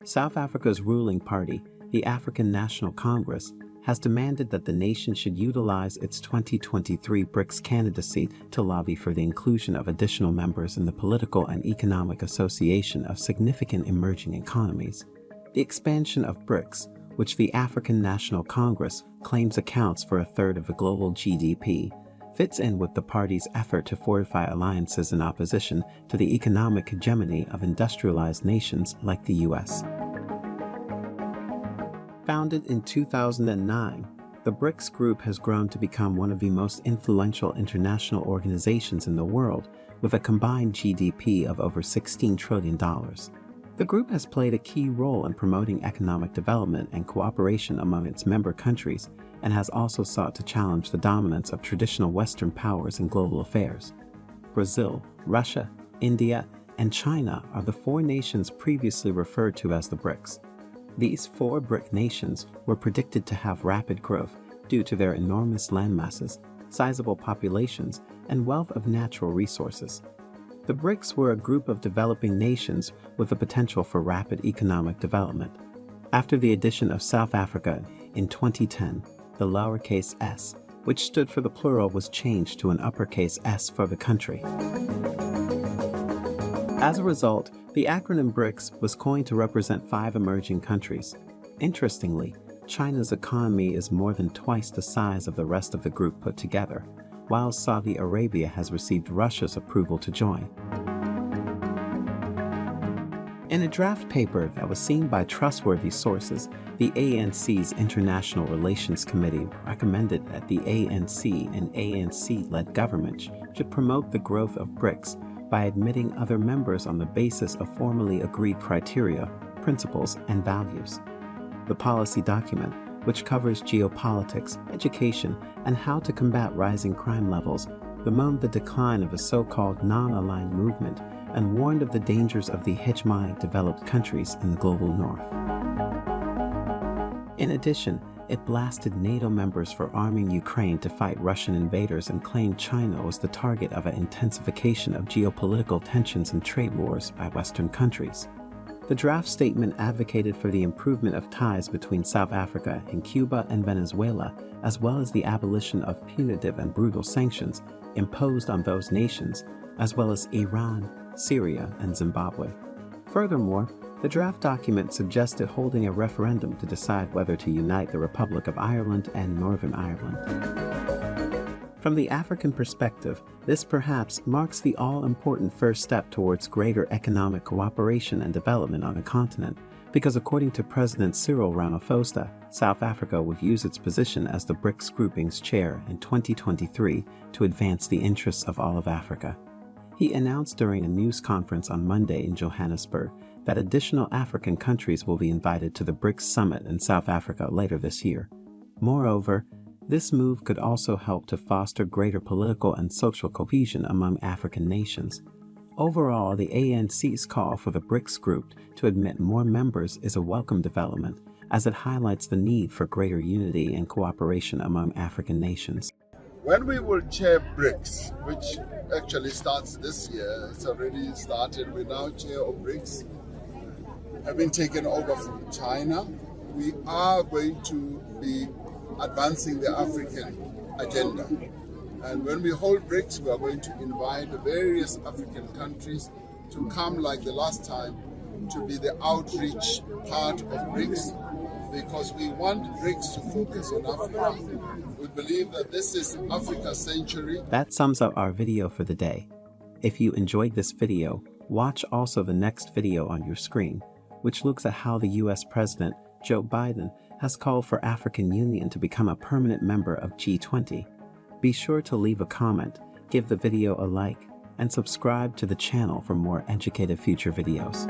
South Africa's ruling party, the African National Congress, has demanded that the nation should utilize its 2023 BRICS candidacy to lobby for the inclusion of additional members in the political and economic association of significant emerging economies. The expansion of BRICS, which the African National Congress claims accounts for a third of the global GDP, fits in with the party's effort to fortify alliances in opposition to the economic hegemony of industrialized nations like the U.S. Founded in 2009, the BRICS group has grown to become one of the most influential international organizations in the world, with a combined GDP of over $16 trillion. The group has played a key role in promoting economic development and cooperation among its member countries, and has also sought to challenge the dominance of traditional Western powers in global affairs. Brazil, Russia, India, and China are the four nations previously referred to as the BRICS. These four BRIC nations were predicted to have rapid growth due to their enormous landmasses, sizable populations, and wealth of natural resources. The BRICS were a group of developing nations with the potential for rapid economic development. After the addition of South Africa in 2010, the lowercase s, which stood for the plural, was changed to an uppercase S for the country. As a result, the acronym BRICS was coined to represent 5 emerging countries. Interestingly, China's economy is more than twice the size of the rest of the group put together, while Saudi Arabia has received Russia's approval to join. In a draft paper that was seen by trustworthy sources, the ANC's International Relations Committee recommended that the ANC and ANC-led government should promote the growth of BRICS by admitting other members on the basis of formally agreed criteria, principles, and values. The policy document, which covers geopolitics, education, and how to combat rising crime levels, bemoaned the decline of a so-called non-aligned movement and warned of the dangers of the hegemonic developed countries in the global north. In addition, it blasted NATO members for arming Ukraine to fight Russian invaders and claimed China was the target of an intensification of geopolitical tensions and trade wars by Western countries. The draft statement advocated for the improvement of ties between South Africa and Cuba and Venezuela, as well as the abolition of punitive and brutal sanctions imposed on those nations, as well as Iran, Syria, and Zimbabwe. Furthermore, the draft document suggested holding a referendum to decide whether to unite the Republic of Ireland and Northern Ireland. From the African perspective, this perhaps marks the all-important first step towards greater economic cooperation and development on the continent, because according to President Cyril Ramaphosa, South Africa would use its position as the BRICS grouping's chair in 2023 to advance the interests of all of Africa. He announced during a news conference on Monday in Johannesburg that additional African countries will be invited to the BRICS summit in South Africa later this year. Moreover, this move could also help to foster greater political and social cohesion among African nations. Overall, the ANC's call for the BRICS group to admit more members is a welcome development, as it highlights the need for greater unity and cooperation among African nations. When we will chair BRICS, which actually starts this year, it's already started, we're now chair of BRICS, having taken over from China, we are going to be advancing the African agenda. And when we hold BRICS, we are going to invite the various African countries to come like the last time to be the outreach part of BRICS, because we want BRICS to focus on Africa. We believe that this is Africa's century. That sums up our video for the day. If you enjoyed this video, watch also the next video on your screen, which looks at how the US President, Joe Biden, has called for African Union to become a permanent member of G20. Be sure to leave a comment, give the video a like, and subscribe to the channel for more educative future videos.